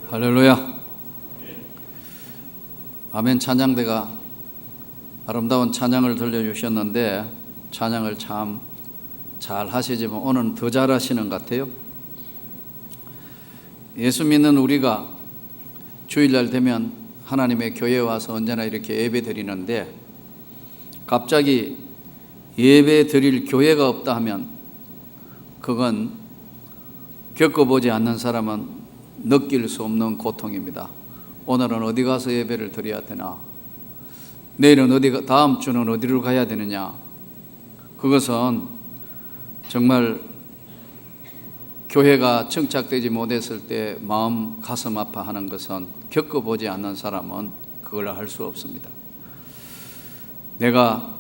할렐루야. 아멘. 찬양대가 아름다운 찬양을 들려주셨는데 찬양을 참 잘 하시지만 오늘은 더 잘하시는 것 같아요. 예수 믿는 우리가 주일날 되면 하나님의 교회에 와서 언제나 이렇게 예배 드리는데 갑자기 예배 드릴 교회가 없다 하면 그건 겪어보지 않는 사람은 느낄 수 없는 고통입니다. 오늘은 어디 가서 예배를 드려야 되나? 내일은 다음 주는 어디로 가야 되느냐? 그것은 정말 교회가 정착되지 못했을 때 마음 가슴 아파하는 것은 겪어보지 않는 사람은 그걸 할 수 없습니다. 내가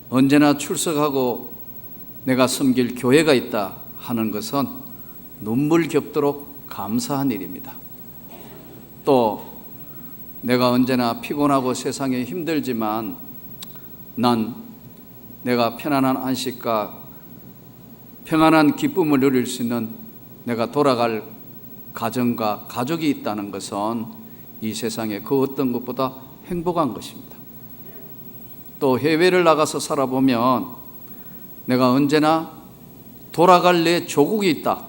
언제나 출석하고 내가 섬길 교회가 있다 하는 것은 눈물 겹도록 감사한 일입니다. 또 내가 언제나 피곤하고 세상에 힘들지만 내가 편안한 안식과 평안한 기쁨을 누릴 수 있는 내가 돌아갈 가정과 가족이 있다는 것은 이 세상에 그 어떤 것보다 행복한 것입니다. 또 해외를 나가서 살아보면 내가 언제나 돌아갈 내 조국이 있다.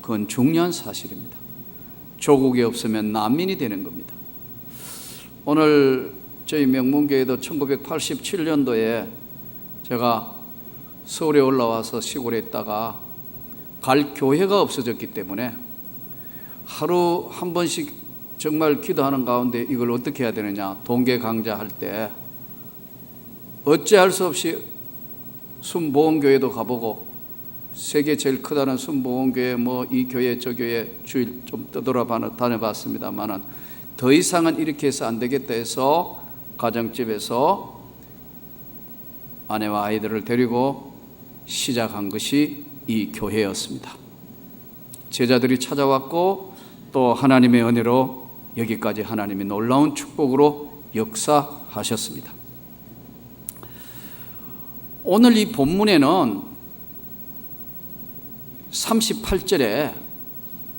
그건 중요한 사실입니다. 조국이 없으면 난민이 되는 겁니다. 오늘 저희 명문교회도 1987년도에 제가 서울에 올라와서 시골에 있다가 갈 교회가 없어졌기 때문에 하루 한 번씩 정말 기도하는 가운데 이걸 어떻게 해야 되느냐, 동계 강좌할 때 어찌할 수 없이 순복음교회도 가보고 세계 제일 크다는 순복음교회 이 교회 저 교회 주일 좀 다녀봤습니다만은 더 이상은 이렇게 해서 안 되겠다 해서 가정집에서 아내와 아이들을 데리고 시작한 것이 이 교회였습니다. 제자들이 찾아왔고 또 하나님의 은혜로 여기까지 하나님의 놀라운 축복으로 역사하셨습니다. 오늘 이 본문에는 38절에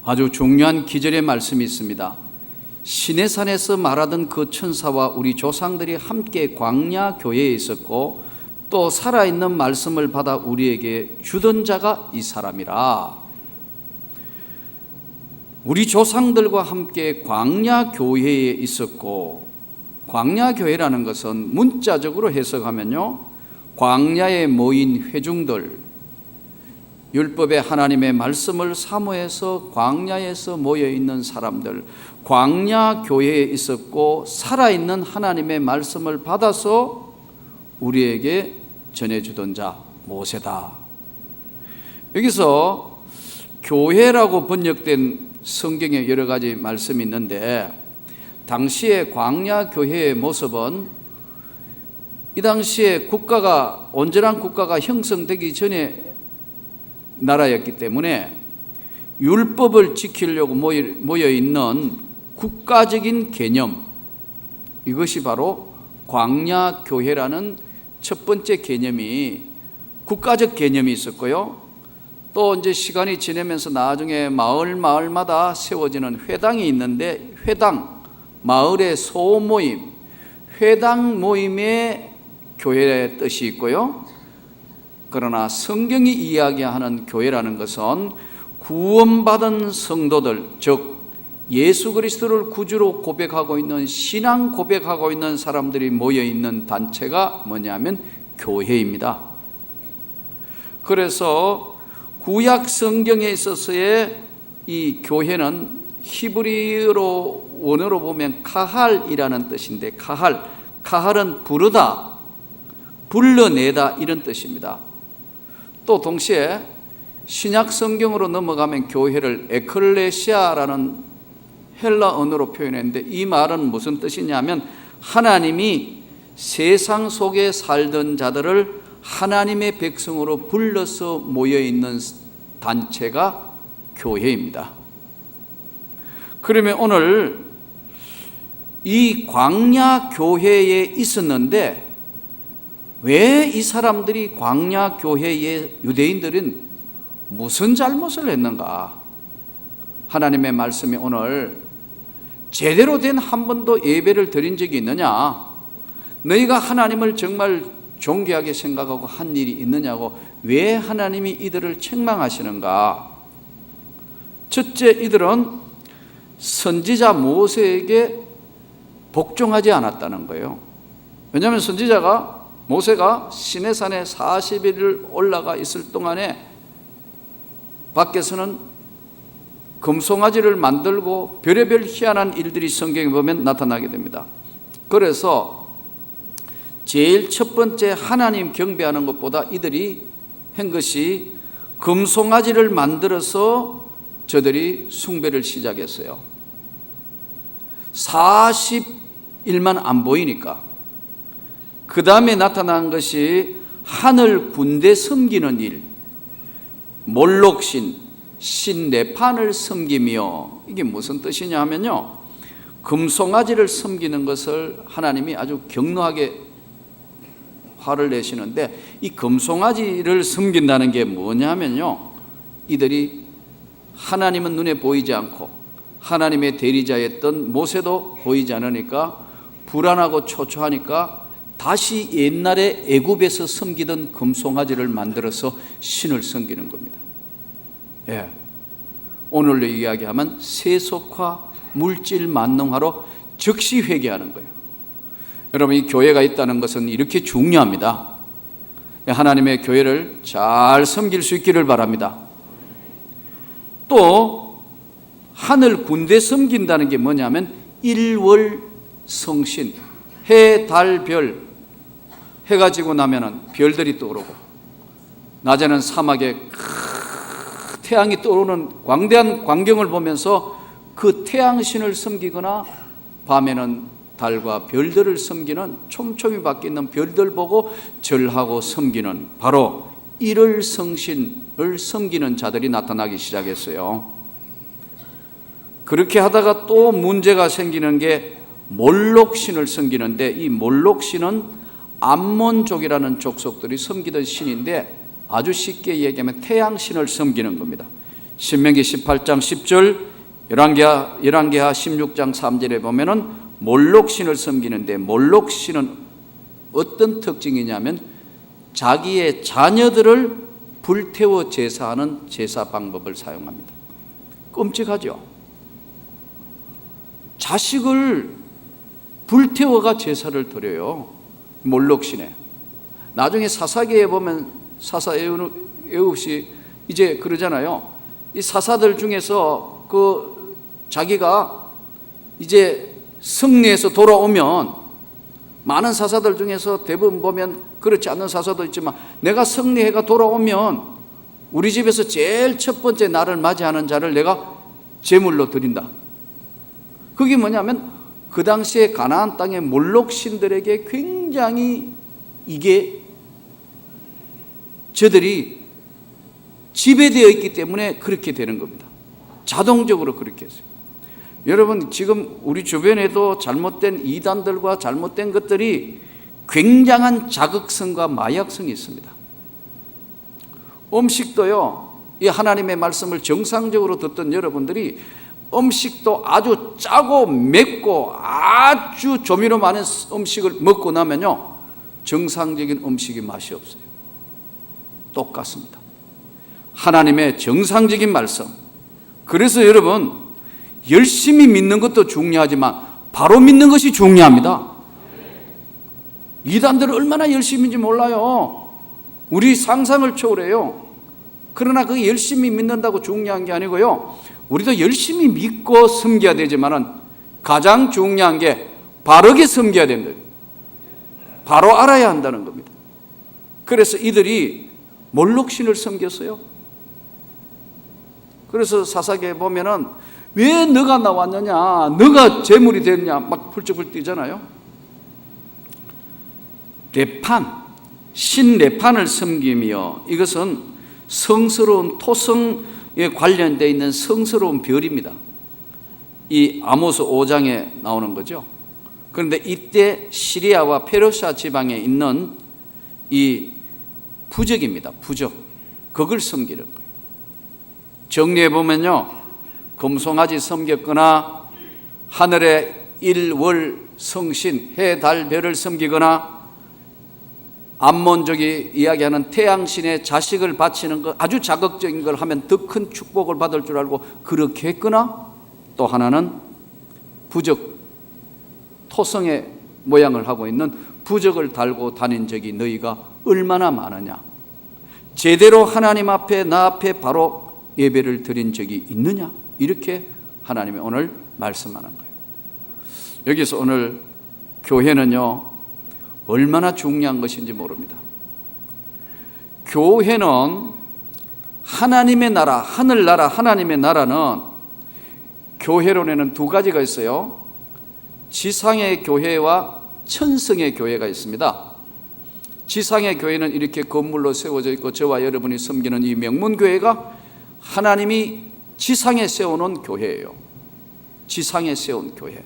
아주 중요한 기절의 말씀이 있습니다. 시내산에서 말하던 그 천사와 우리 조상들이 함께 광야 교회에 있었고 또 살아있는 말씀을 받아 우리에게 주던 자가 이 사람이라. 우리 조상들과 함께 광야 교회에 있었고, 광야 교회라는 것은 문자적으로 해석하면요, 광야에 모인 회중들, 율법의 하나님의 말씀을 사모해서 광야에서 모여있는 사람들, 광야 교회에 있었고 살아있는 하나님의 말씀을 받아서 우리에게 전해주던 자 모세다. 여기서 교회라고 번역된 성경에 여러 가지 말씀이 있는데 당시에 광야 교회의 모습은 이 당시에 온전한 국가가 형성되기 전에 나라였기 때문에 율법을 지키려고 모여있는 국가적인 개념, 이것이 바로 광야 교회라는 첫 번째 개념이 국가적 개념이 있었고요. 또 이제 시간이 지나면서 나중에 마을마다 세워지는 회당이 있는데 회당, 마을의 소모임, 회당 모임의 교회의 뜻이 있고요. 그러나 성경이 이야기하는 교회라는 것은 구원받은 성도들, 즉 예수 그리스도를 구주로 고백하고 있는 신앙 고백하고 있는 사람들이 모여있는 단체가 뭐냐면 교회입니다. 그래서 구약 성경에 있어서의 이 교회는 히브리어로 원어로 보면 카할이라는 뜻인데 카할은 부르다, 불러내다 이런 뜻입니다. 또 동시에 신약 성경으로 넘어가면 교회를 에클레시아라는 헬라 언어로 표현했는데 이 말은 무슨 뜻이냐면 하나님이 세상 속에 살던 자들을 하나님의 백성으로 불러서 모여있는 단체가 교회입니다. 그러면 오늘 이 광야 교회에 있었는데 왜 이 사람들이 광야 교회의 유대인들은 무슨 잘못을 했는가? 하나님의 말씀이 오늘 제대로 된 한 번도 예배를 드린 적이 있느냐? 너희가 하나님을 정말 존귀하게 생각하고 한 일이 있느냐고 왜 하나님이 이들을 책망하시는가? 첫째, 이들은 선지자 모세에게 복종하지 않았다는 거예요. 왜냐하면 선지자가 모세가 시내산에 40일을 올라가 있을 동안에 밖에서는 금송아지를 만들고 별의별 희한한 일들이 성경에 보면 나타나게 됩니다. 그래서 제일 첫 번째 하나님 경배하는 것보다 이들이 한 것이 금송아지를 만들어서 저들이 숭배를 시작했어요. 40일만 안 보이니까. 그 다음에 나타난 것이 하늘 군대 섬기는 일, 몰록신, 신레판을 섬기며, 이게 무슨 뜻이냐 하면요, 금송아지를 섬기는 것을 하나님이 아주 격노하게 화를 내시는데, 이 금송아지를 섬긴다는 게 뭐냐면요, 이들이 하나님은 눈에 보이지 않고 하나님의 대리자였던 모세도 보이지 않으니까 불안하고 초조하니까 다시 옛날에 애굽에서 섬기던 금송아지를 만들어서 신을 섬기는 겁니다. 예. 오늘로 이야기하면 세속화, 물질 만능화로 즉시 회개하는 거예요. 여러분, 이 교회가 있다는 것은 이렇게 중요합니다. 하나님의 교회를 잘 섬길 수 있기를 바랍니다. 또 하늘 군대 섬긴다는 게 뭐냐면 일월성신, 해, 달, 별, 해가 지고 나면은 별들이 떠오르고 낮에는 사막에 태양이 떠오르는 광대한 광경을 보면서 그 태양신을 섬기거나 밤에는 달과 별들을 섬기는 촘촘히 밖에 있는 별들 보고 절하고 섬기는 바로 일월성신을 섬기는 자들이 나타나기 시작했어요. 그렇게 하다가 또 문제가 생기는 게 몰록신을 섬기는데, 이 몰록신은 암몬족이라는 족속들이 섬기던 신인데 아주 쉽게 얘기하면 태양신을 섬기는 겁니다. 신명기 18장 10절, 열왕기하 16장 3절에 보면은 몰록신을 섬기는데, 몰록신은 어떤 특징이냐면 자기의 자녀들을 불태워 제사하는 제사 방법을 사용합니다. 끔찍하죠. 자식을 불태워가 제사를 드려요. 몰록신에. 나중에 사사기에 보면 사사 에웃이 이제 그러잖아요. 이 사사들 중에서 그 자기가 이제 승리해서 돌아오면, 많은 사사들 중에서 대부분 보면 그렇지 않는 사사도 있지만, 내가 승리해가 돌아오면 우리 집에서 제일 첫 번째 나를 맞이하는 자를 내가 제물로 드린다. 그게 뭐냐면 그 당시에 가나안 땅의 몰록신들에게 굉장히 이게 저들이 지배되어 있기 때문에 그렇게 되는 겁니다. 자동적으로 그렇게 했어요. 여러분, 지금 우리 주변에도 잘못된 이단들과 잘못된 것들이 굉장한 자극성과 마약성이 있습니다. 음식도요, 이 하나님의 말씀을 정상적으로 듣던 여러분들이 음식도 아주 짜고 맵고 아주 조미료 많은 음식을 먹고 나면요, 정상적인 음식이 맛이 없어요. 똑같습니다. 하나님의 정상적인 말씀. 그래서 여러분, 열심히 믿는 것도 중요하지만 바로 믿는 것이 중요합니다. 이단들은 얼마나 열심히인지 몰라요. 우리 상상을 초월해요. 그러나 그 열심히 믿는다고 중요한 게 아니고요, 우리도 열심히 믿고 섬겨야 되지만은 가장 중요한 게 바르게 섬겨야 된다. 바로 알아야 한다는 겁니다. 그래서 이들이 몰록신을 섬겼어요. 그래서 사사기에 보면은 왜 너가 나왔느냐, 너가 제물이 됐냐 막 훌쩍훌쩍 뛰잖아요. 레판, 신레판을 섬기며, 이것은 성스러운 토성에 관련되어 있는 성스러운 별입니다. 이 아모스 5장에 나오는 거죠. 그런데 이때 시리아와 페르시아 지방에 있는 이 부적입니다. 부적. 그걸 섬기는 거예요. 정리해 보면요, 금송아지 섬겼거나 하늘의 일월 성신 해, 달, 별을 섬기거나 암몬족이 이야기하는 태양신의 자식을 바치는 것, 아주 자극적인 걸 하면 더 큰 축복을 받을 줄 알고 그렇게 했거나, 또 하나는 부적, 토성의 모양을 하고 있는 부적을 달고 다닌 적이 너희가 얼마나 많으냐? 제대로 하나님 앞에, 나 앞에 바로 예배를 드린 적이 있느냐? 이렇게 하나님이 오늘 말씀하는 거예요. 여기서 오늘 교회는요, 얼마나 중요한 것인지 모릅니다. 교회는 하나님의 나라, 하늘나라, 하나님의 나라는 교회론에는 두 가지가 있어요. 지상의 교회와 천성의 교회가 있습니다. 지상의 교회는 이렇게 건물로 세워져 있고 저와 여러분이 섬기는 이 명문교회가 하나님이 지상에 세워놓은 교회예요. 지상에 세운 교회.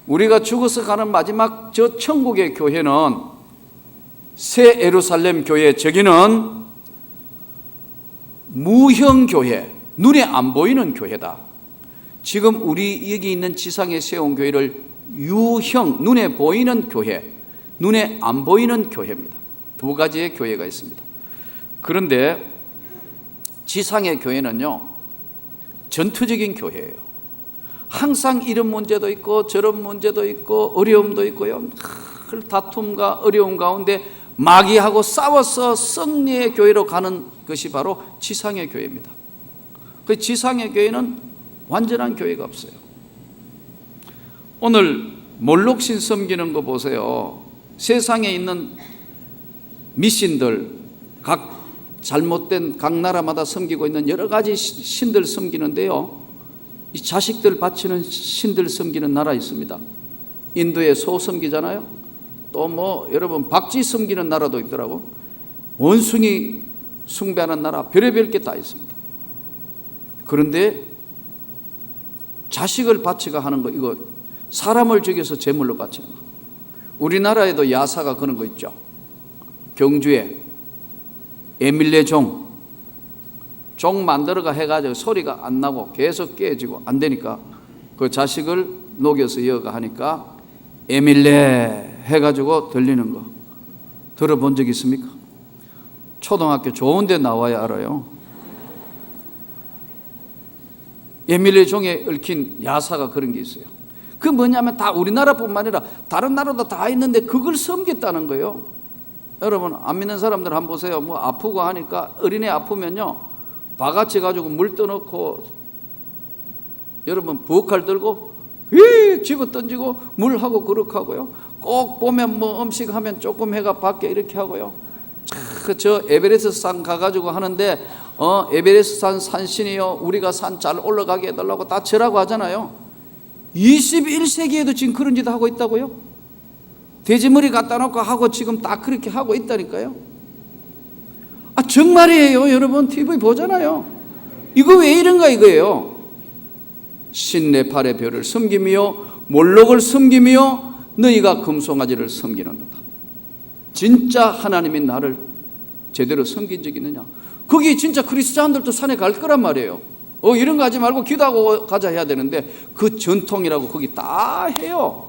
우리가 죽어서 가는 마지막 저 천국의 교회는 새 예루살렘 교회, 저기는 무형교회, 눈에 안 보이는 교회다. 지금 우리 여기 있는 지상에 세운 교회를 유형, 눈에 보이는 교회, 눈에 안 보이는 교회입니다. 두 가지의 교회가 있습니다. 그런데 지상의 교회는요, 전투적인 교회예요. 항상 이런 문제도 있고 저런 문제도 있고 어려움도 있고요. 늘 다툼과 어려움 가운데 마귀하고 싸워서 승리의 교회로 가는 것이 바로 지상의 교회입니다. 그 지상의 교회는 완전한 교회가 없어요. 오늘 몰록신 섬기는 거 보세요. 세상에 있는 미신들, 각 잘못된 각 나라마다 섬기고 있는 여러 가지 신들 섬기는데요, 이 자식들 바치는 신들 섬기는 나라 있습니다. 인도에 소 섬기잖아요. 또 뭐 여러분 박쥐 섬기는 나라도 있더라고. 원숭이 숭배하는 나라, 별의별 게 다 있습니다. 그런데 자식을 바치가 하는 거, 이거 사람을 죽여서 제물로 바치는 거. 우리나라에도 야사가 그런 거 있죠. 경주에 에밀레 종 만들어가 해가지고 소리가 안 나고 계속 깨지고 안 되니까 그 자식을 녹여서 이어가 하니까 에밀레 해가지고 들리는 거 들어본 적 있습니까? 초등학교 좋은 데 나와야 알아요. 에밀레 종에 얽힌 야사가 그런 게 있어요. 그 뭐냐면 다 우리나라뿐만 아니라 다른 나라도 다 있는데 그걸 섬겼다는 거예요. 여러분 안 믿는 사람들 한번 보세요. 뭐 아프고 하니까 어린애 아프면요, 바가지 가지고 물 떠놓고 여러분 부엌칼 들고 휙 집어 던지고 물하고 그렇게 하고요. 꼭 보면 뭐 음식 하면 조금 해가 밖에 이렇게 하고요. 저 에베레스트 산 가가지고 하는데 에베레스트 산 산신이요, 우리가 산 잘 올라가게 해달라고 다 절하고 하잖아요. 21세기에도 지금 그런 짓 하고 있다고요. 돼지머리 갖다 놓고 하고 지금 다 그렇게 하고 있다니까요. 아 정말이에요. 여러분 TV 보잖아요. 이거 왜 이런가 이거예요. 신네팔의 별을 섬기며 몰록을 섬기며 너희가 금송아지를 섬기는도다. 진짜 하나님이 나를 제대로 섬긴 적이 있느냐? 거기 진짜 크리스찬들도 산에 갈 거란 말이에요. 이런 거 하지 말고 기도하고 가자 해야 되는데 그 전통이라고 거기 다 해요.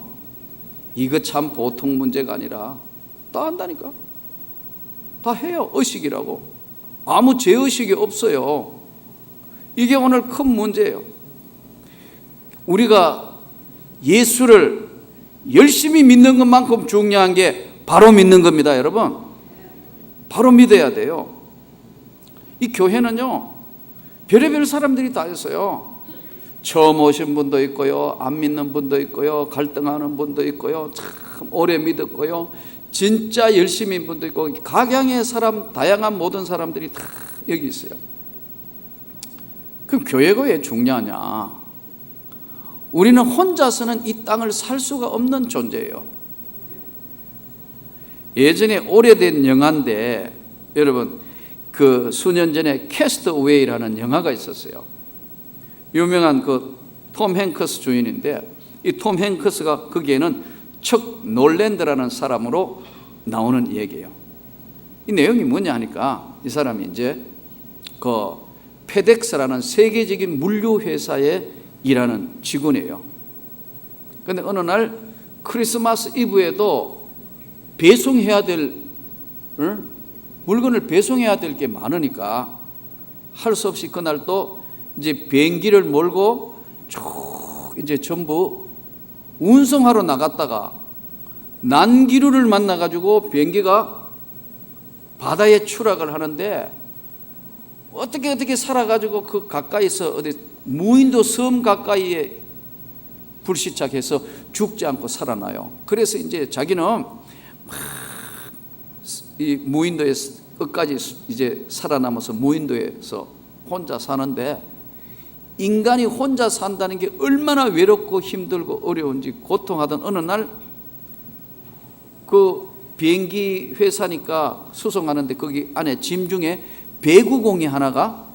이거 참 보통 문제가 아니라 다 한다니까. 다 해요. 의식이라고. 아무 죄의식이 없어요. 이게 오늘 큰 문제예요. 우리가 예수를 열심히 믿는 것만큼 중요한 게 바로 믿는 겁니다, 여러분. 바로 믿어야 돼요. 이 교회는요, 별의별 사람들이 다 있어요. 처음 오신 분도 있고요, 안 믿는 분도 있고요, 갈등하는 분도 있고요, 참 오래 믿었고요, 진짜 열심히 분도 있고, 각양의 사람, 다양한 모든 사람들이 다 여기 있어요. 그럼 교회가 왜 중요하냐? 우리는 혼자서는 이 땅을 살 수가 없는 존재예요. 예전에 오래된 영화인데 여러분 그 수년 전에 캐스트웨이라는 영화가 있었어요. 유명한 그 톰 행크스 주인인데 이 톰 행크스가 거기에는 척 놀랜드라는 사람으로 나오는 얘기예요. 이 내용이 뭐냐 하니까 이 사람이 이제 그 페덱스라는 세계적인 물류 회사에 일하는 직원이에요. 그런데 어느 날 크리스마스 이브에도 배송해야 될 물건을 배송해야 될 게 많으니까 할 수 없이 그날 또 이제 비행기를 몰고 쭉 이제 전부 운송하러 나갔다가 난기류를 만나가지고 비행기가 바다에 추락을 하는데 어떻게 살아가지고 그 가까이서 어디 무인도 섬 가까이에 불시착해서 죽지 않고 살아나요. 그래서 이제 자기는 막 이 무인도에 끝까지 이제 살아남아서 무인도에서 혼자 사는데, 인간이 혼자 산다는 게 얼마나 외롭고 힘들고 어려운지 고통하던 어느 날 그 비행기 회사니까 수송하는데 거기 안에 짐 중에 배구공이 하나가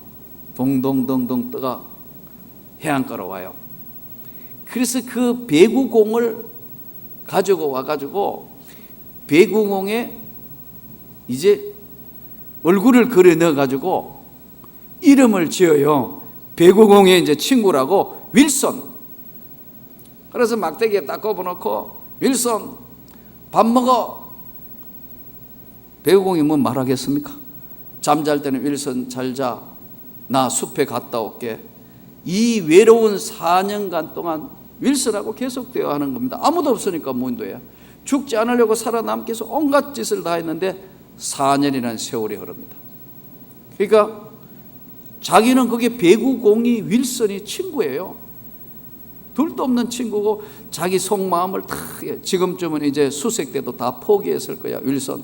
동동동동 떠가 해안가로 와요. 그래서 그 배구공을 가지고 와가지고 배구공에 이제 얼굴을 그려 넣어가지고 이름을 지어요. 배구공의 이제 친구라고 윌슨. 그래서 막대기에 딱 꼽아놓고 윌슨 밥 먹어. 배구공이 뭐 말하겠습니까? 잠잘 때는 윌슨 잘 자. 나 숲에 갔다 올게. 이 외로운 4년간 동안 윌슨하고 계속 대화하는 겁니다. 아무도 없으니까 무인도에. 죽지 않으려고 살아남기 위해서 온갖 짓을 다 했는데 4년이라는 세월이 흐릅니다. 그러니까 자기는 그게 배구공이 윌슨이 친구예요. 둘도 없는 친구고 자기 속마음을 다, 지금쯤은 이제 수색 때도 다 포기했을 거야. 윌슨,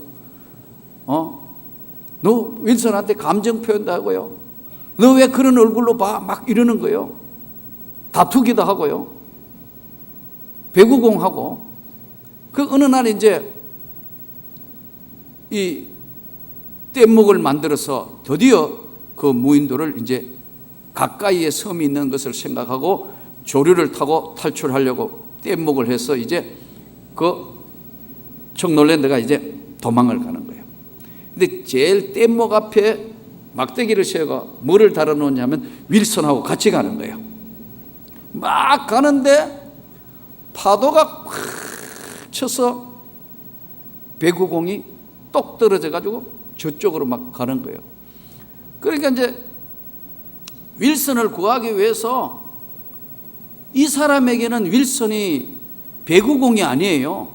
너 윌슨한테 감정 표현도 하고요. 너 왜 그런 얼굴로 봐? 막 이러는 거예요. 다투기도 하고요. 배구공하고. 그 어느 날 이제 이 뗏목을 만들어서 드디어 그 무인도를 이제 가까이에 섬이 있는 것을 생각하고 조류를 타고 탈출하려고 뗏목을 해서 이제 그 청놀랜드가 이제 도망을 가는 거예요. 근데 제일 뗏목 앞에 막대기를 세워가 뭐를 달아놓냐면 윌슨하고 같이 가는 거예요. 막 가는데 파도가 확 쳐서 배구공이 똑 떨어져 가지고 저쪽으로 막 가는 거예요. 그러니까 이제 윌슨을 구하기 위해서 이 사람에게는 윌슨이 배구공이 아니에요.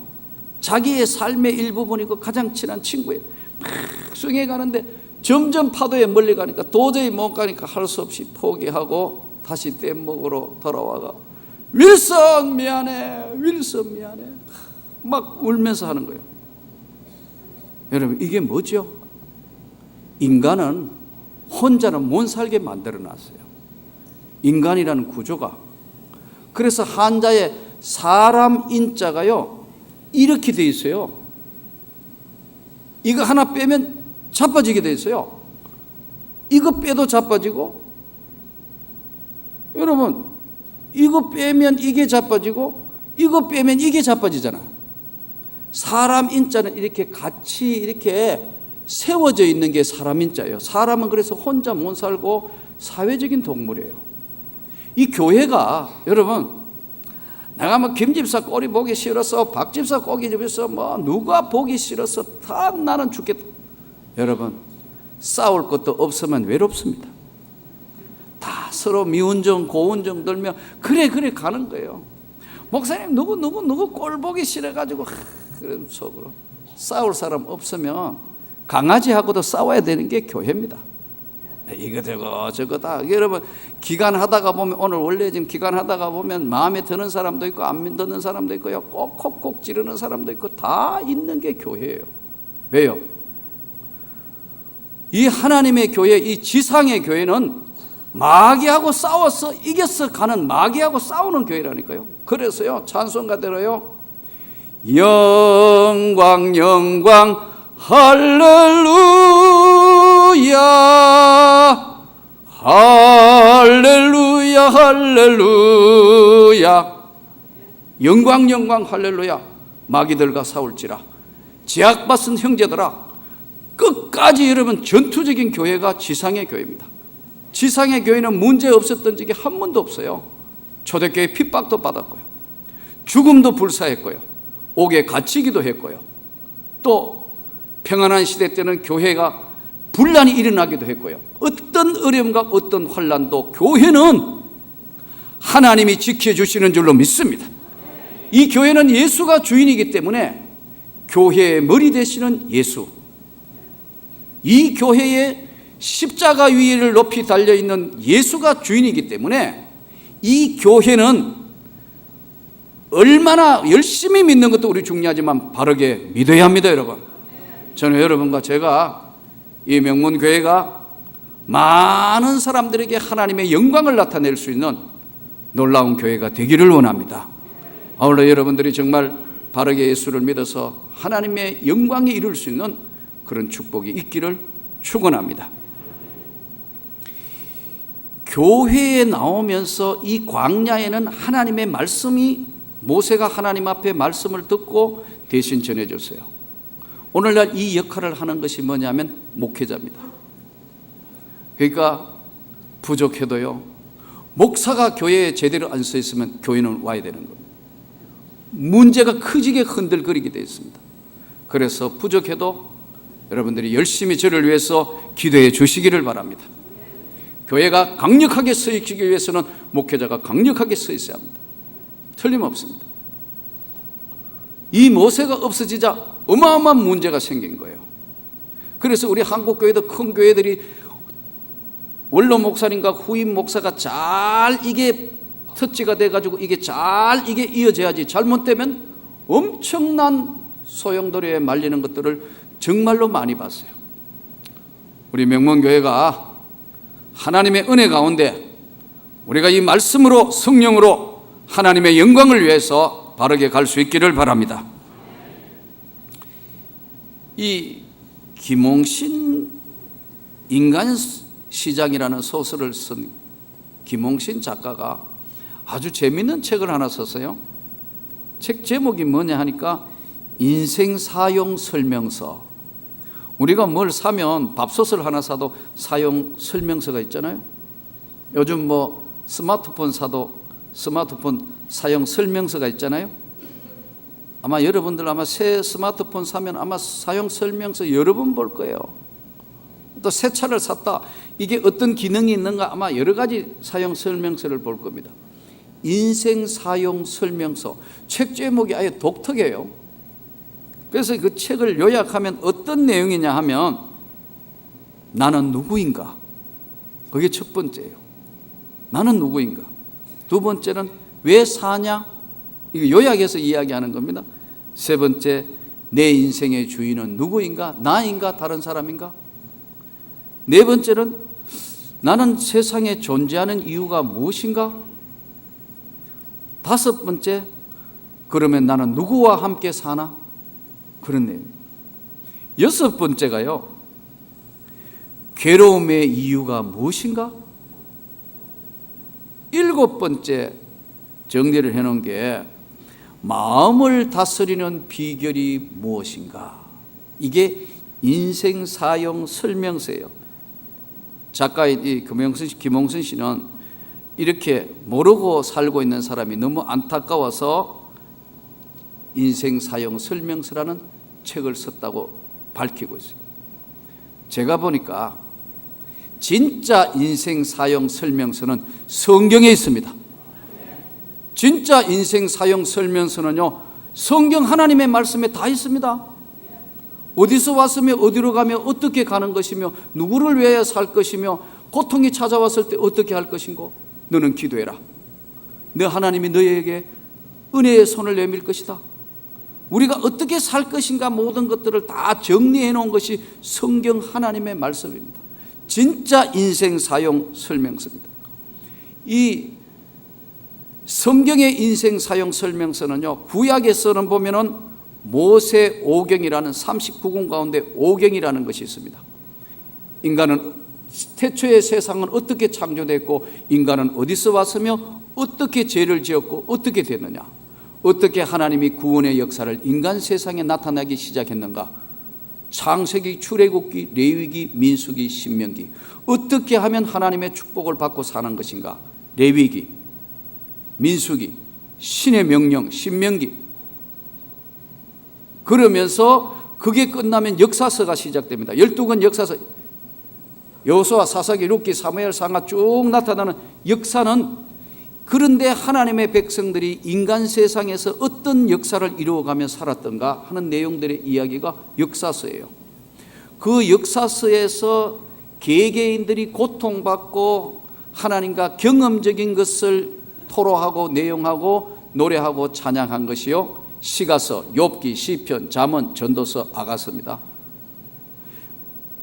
자기의 삶의 일부분이고 가장 친한 친구예요. 막 수행해 가는데 점점 파도에 멀리 가니까 도저히 못 가니까 할 수 없이 포기하고 다시 뗏목으로 돌아와가 윌슨 미안해, 윌슨 미안해 막 울면서 하는 거예요. 여러분, 이게 뭐죠? 인간은 혼자는 못 살게 만들어 놨어요. 인간이라는 구조가. 그래서 한자에 사람 인자가요 이렇게 돼 있어요. 이거 하나 빼면 자빠지게 돼 있어요. 이거 빼도 자빠지고, 여러분 이거 빼면 이게 자빠지고, 이거 빼면 이게 자빠지잖아요. 사람 인자는 이렇게 같이 이렇게 세워져 있는 게 사람 인자예요. 사람은 그래서 혼자 못 살고 사회적인 동물이에요. 이 교회가, 여러분, 내가 뭐 김집사 꼴이 보기 싫어서 박집사 꼴이 집에서 뭐 누가 보기 싫어서 다 나는 죽겠다. 여러분, 싸울 것도 없으면 외롭습니다. 다 서로 미운정 고운정 들며 그래 가는 거예요. 목사님 누구 꼴 보기 싫어가지고 그런 속으로 싸울 사람 없으면 강아지하고도 싸워야 되는 게 교회입니다. 이거 저거다. 여러분, 기간하다가 보면, 오늘 원래 지금 기간하다가 보면 마음에 드는 사람도 있고 안 드는 사람도 있고요, 꼭콕콕 지르는 사람도 있고 다 있는 게 교회예요. 왜요? 이 하나님의 교회, 이 지상의 교회는 마귀하고 싸워서 이겨서 가는, 마귀하고 싸우는 교회라니까요. 그래서요 찬송가대로요, 영광 영광 할렐루야 할렐루야 할렐루야, 영광 영광 할렐루야. 마귀들과 싸울지라 제약받은 형제들아, 끝까지 여러분 전투적인 교회가 지상의 교회입니다. 지상의 교회는 문제 없었던 적이 한 번도 없어요. 초대교회 핍박도 받았고요, 죽음도 불사했고요, 옥에 갇히기도 했고요, 또 평안한 시대 때는 교회가 분란이 일어나기도 했고요. 어떤 어려움과 어떤 환난도 교회는 하나님이 지켜주시는 줄로 믿습니다. 이 교회는 예수가 주인이기 때문에 교회의 머리 되시는 예수, 이 교회의 십자가 위를 높이 달려있는 예수가 주인이기 때문에 이 교회는 얼마나 열심히 믿는 것도 우리 중요하지만 바르게 믿어야 합니다. 여러분, 저는 여러분과 제가 이 명문교회가 많은 사람들에게 하나님의 영광을 나타낼 수 있는 놀라운 교회가 되기를 원합니다. 아울러 여러분들이 정말 바르게 예수를 믿어서 하나님의 영광에 이룰 수 있는 그런 축복이 있기를 축원합니다. 교회에 나오면서 이 광야에는 하나님의 말씀이, 모세가 하나님 앞에 말씀을 듣고 대신 전해줬어요. 오늘날 이 역할을 하는 것이 뭐냐면 목회자입니다. 그러니까 부족해도요, 목사가 교회에 제대로 안 서 있으면 교회는 와야 되는 겁니다. 문제가 크지게 흔들거리게 되어 있습니다. 그래서 부족해도 여러분들이 열심히 저를 위해서 기도해 주시기를 바랍니다. 교회가 강력하게 서 있기 위해서는 목회자가 강력하게 서 있어야 합니다. 틀림없습니다. 이 모세가 없어지자 어마어마한 문제가 생긴 거예요. 그래서 우리 한국 교회도 큰 교회들이 원로 목사님과 후임 목사가 잘 이게 터치가 돼가지고 이게 잘 이게 이어져야지, 잘못되면 엄청난 소용돌이에 말리는 것들을 정말로 많이 봤어요. 우리 명문교회가 하나님의 은혜 가운데 우리가 이 말씀으로, 성령으로 하나님의 영광을 위해서 바르게 갈 수 있기를 바랍니다. 이 김홍신 인간시장이라는 소설을 쓴 김홍신 작가가 아주 재미있는 책을 하나 썼어요. 책 제목이 뭐냐 하니까 인생 사용 설명서. 우리가 뭘 사면, 밥솥을 하나 사도 사용 설명서가 있잖아요. 요즘 뭐 스마트폰 사도 스마트폰 사용 설명서가 있잖아요. 아마 여러분들 아마 새 스마트폰 사면 아마 사용 설명서 여러 번 볼 거예요. 또 새 차를 샀다, 이게 어떤 기능이 있는가 아마 여러 가지 사용 설명서를 볼 겁니다. 인생 사용 설명서, 책 제목이 아예 독특해요. 그래서 그 책을 요약하면 어떤 내용이냐 하면, 나는 누구인가, 그게 첫 번째예요. 나는 누구인가. 두 번째는 왜 사냐, 이거 요약해서 이야기하는 겁니다. 세 번째, 내 인생의 주인은 누구인가, 나인가 다른 사람인가. 네 번째는 나는 세상에 존재하는 이유가 무엇인가. 다섯 번째, 그러면 나는 누구와 함께 사나, 그런 내용. 여섯 번째가요, 괴로움의 이유가 무엇인가. 일곱 번째 정리를 해놓은 게 마음을 다스리는 비결이 무엇인가. 이게 인생 사용 설명서예요. 작가인 김홍순 씨는 이렇게 모르고 살고 있는 사람이 너무 안타까워서 인생 사용 설명서라는 책을 썼다고 밝히고 있어요. 제가 보니까 진짜 인생 사용 설명서는 성경에 있습니다. 진짜 인생 사용 설명서는요, 성경 하나님의 말씀에 다 있습니다. 어디서 왔으며 어디로 가며 어떻게 가는 것이며 누구를 위하여 살 것이며 고통이 찾아왔을 때 어떻게 할 것인고, 너는 기도해라. 너 하나님이 너에게 은혜의 손을 내밀 것이다. 우리가 어떻게 살 것인가, 모든 것들을 다 정리해 놓은 것이 성경 하나님의 말씀입니다. 진짜 인생 사용 설명서입니다. 이 성경의 인생 사용 설명서는요, 구약에서는 보면은 모세 오경이라는 39권 가운데 오경이라는 것이 있습니다. 인간은 태초의 세상은 어떻게 창조됐고, 인간은 어디서 왔으며 어떻게 죄를 지었고 어떻게 됐느냐, 어떻게 하나님이 구원의 역사를 인간 세상에 나타나기 시작했는가, 창세기, 출애굽기, 레위기, 민수기, 신명기. 어떻게 하면 하나님의 축복을 받고 사는 것인가? 레위기, 민수기, 신의 명령, 신명기. 그러면서 그게 끝나면 역사서가 시작됩니다. 12권 역사서, 여호수아, 사사기, 룻기, 사무엘, 상하 쭉 나타나는 역사는, 그런데 하나님의 백성들이 인간 세상에서 어떤 역사를 이루어가며 살았던가 하는 내용들의 이야기가 역사서예요. 그 역사서에서 개개인들이 고통받고 하나님과 경험적인 것을 토로하고 내용하고 노래하고 찬양한 것이요, 시가서, 욥기, 시편, 잠언, 전도서, 아가서입니다.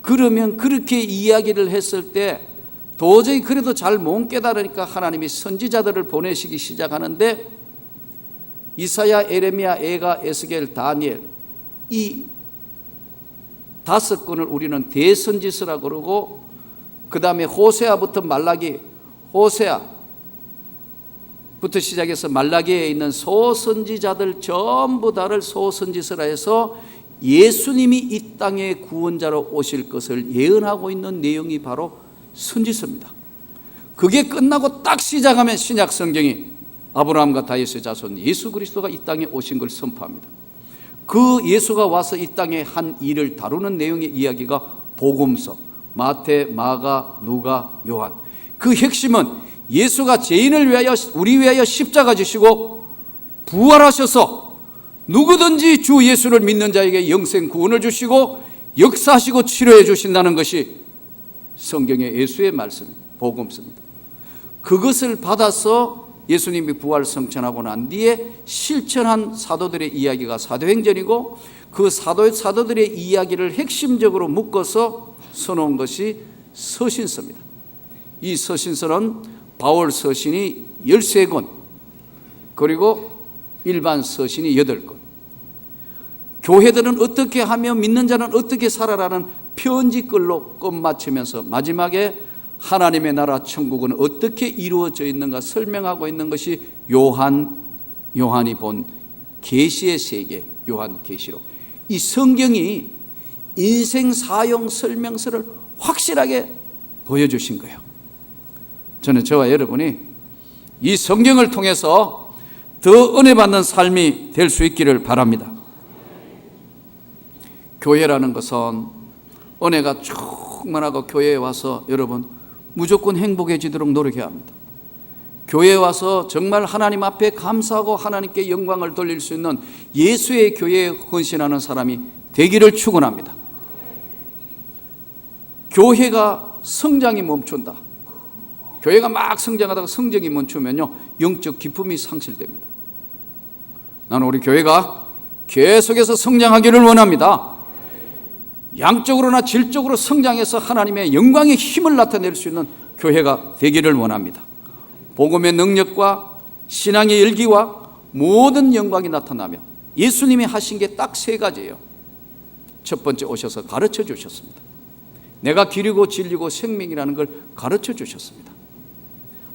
그러면 그렇게 이야기를 했을 때 도저히 그래도 잘 못 깨달으니까 하나님이 선지자들을 보내시기 시작하는데, 이사야, 에레미야, 에가, 에스겔, 다니엘, 이 5권을 우리는 대선지서라고 그러고, 그 다음에 호세아부터 말라기, 호세아부터 시작해서 말라기에 있는 소선지자들 전부 다를 소선지서라 해서 예수님이 이 땅에 구원자로 오실 것을 예언하고 있는 내용이 바로 선지서입니다. 그게 끝나고 딱 시작하면 신약 성경이 아브라함과 다윗의 자손 예수 그리스도가 이 땅에 오신 걸 선포합니다. 그 예수가 와서 이 땅에 한 일을 다루는 내용의 이야기가 복음서, 마태, 마가, 누가, 요한. 그 핵심은 예수가 죄인을 위하여, 우리 위하여 십자가 지시고 부활하셔서 누구든지 주 예수를 믿는 자에게 영생 구원을 주시고 역사하시고 치료해 주신다는 것이 성경의 예수의 말씀, 복음서입니다. 그것을 받아서 예수님이 부활 성천하고 난 뒤에 실천한 사도들의 이야기가 사도행전이고, 그 사도들의 이야기를 핵심적으로 묶어서 써놓은 것이 서신서입니다. 이 서신서는 바울 서신이 13권, 그리고 일반 서신이 8권. 교회들은 어떻게 하며 믿는 자는 어떻게 살아라는 편지글로 끝마치면서 마지막에 하나님의 나라 천국은 어떻게 이루어져 있는가 설명하고 있는 것이 요한이 본 계시의 세계, 요한계시록. 이 성경이 인생 사용 설명서를 확실하게 보여주신 거예요. 저는 저와 여러분이 이 성경을 통해서 더 은혜 받는 삶이 될 수 있기를 바랍니다. 교회라는 것은 은혜가 충만하고 교회에 와서 여러분 무조건 행복해지도록 노력해야 합니다. 교회에 와서 정말 하나님 앞에 감사하고 하나님께 영광을 돌릴 수 있는 예수의 교회에 헌신하는 사람이 되기를 축원합니다. 교회가 성장이 멈춘다. 교회가 막 성장하다가 성장이 멈추면요, 영적 기쁨이 상실됩니다. 나는 우리 교회가 계속해서 성장하기를 원합니다. 양적으로나 질적으로 성장해서 하나님의 영광의 힘을 나타낼 수 있는 교회가 되기를 원합니다. 복음의 능력과 신앙의 열기와 모든 영광이 나타나며 예수님이 하신 게 딱 3가지예요. 첫 번째, 오셔서 가르쳐 주셨습니다. 내가 길이고 진리고 생명이라는 걸 가르쳐 주셨습니다.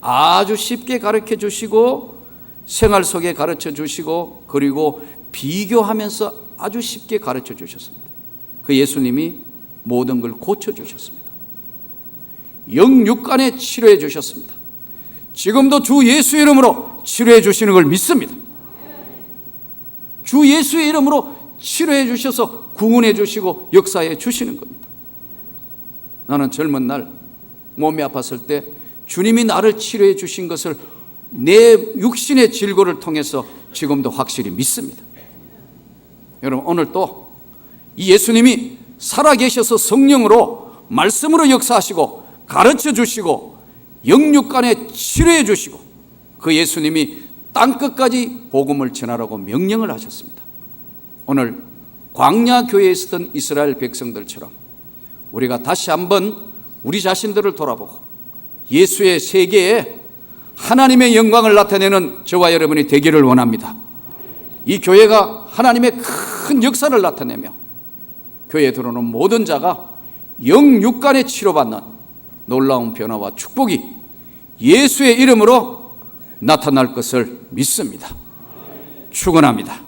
아주 쉽게 가르쳐 주시고 생활 속에 가르쳐 주시고, 그리고 비교하면서 아주 쉽게 가르쳐 주셨습니다. 그 예수님이 모든 걸 고쳐주셨습니다. 영육간에 치료해 주셨습니다. 지금도 주 예수 이름으로 치료해 주시는 걸 믿습니다. 주 예수의 이름으로 치료해 주셔서 구원해 주시고 역사해 주시는 겁니다. 나는 젊은 날 몸이 아팠을 때 주님이 나를 치료해 주신 것을 내 육신의 질고를 통해서 지금도 확실히 믿습니다. 여러분, 오늘 또 이 예수님이 살아계셔서 성령으로 말씀으로 역사하시고 가르쳐 주시고 영육간에 치료해 주시고, 그 예수님이 땅끝까지 복음을 전하라고 명령을 하셨습니다. 오늘 광야 교회에 있었던 이스라엘 백성들처럼 우리가 다시 한번 우리 자신들을 돌아보고 예수의 세계에 하나님의 영광을 나타내는 저와 여러분이 되기를 원합니다. 이 교회가 하나님의 큰 역사를 나타내며 교회에 들어오는 모든 자가 영육간에 치료받는 놀라운 변화와 축복이 예수의 이름으로 나타날 것을 믿습니다. 축원합니다.